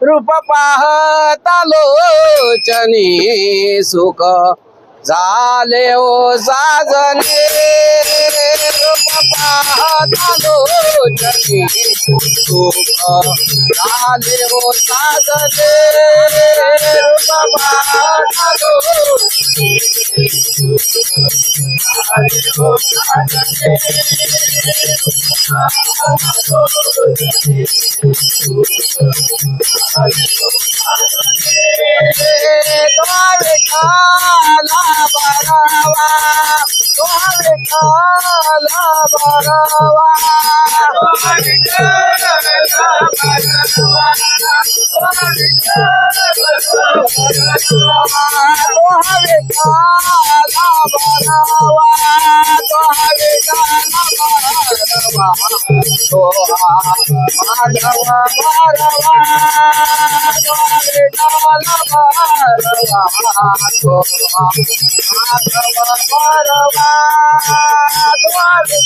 रूप पाहता लोचनी सुख झाले ओ साजने रूप पाहता लोचनी सुख झाले ओ साजने रूप पाहता लोचनी द्वारे काला बरवा द्वारे काला बरवा द्वारे काला बरवा द्वारे काला बरवा माधव बरवा द्वारे काला बरवा माधव बरवा द्वारे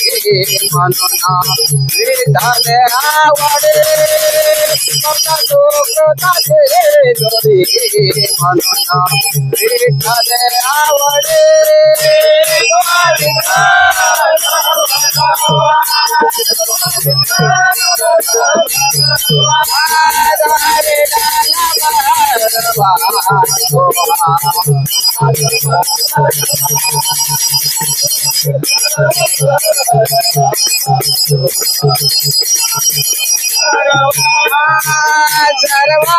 मनना विठाले आवडे मनना विठाले आवडे सर्वा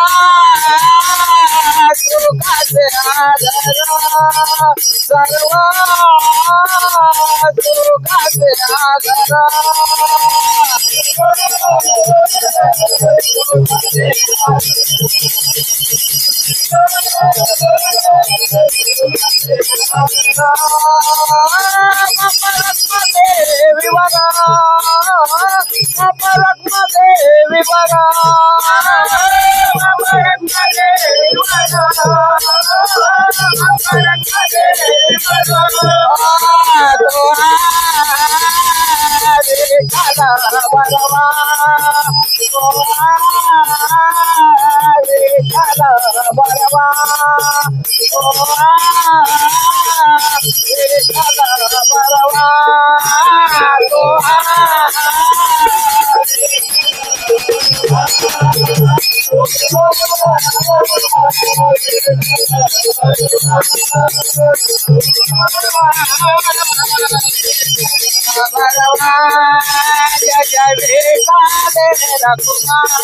सुखाचे आदर सर्वा सुखाचे आदर देवी बघा देवी बघा Raghunath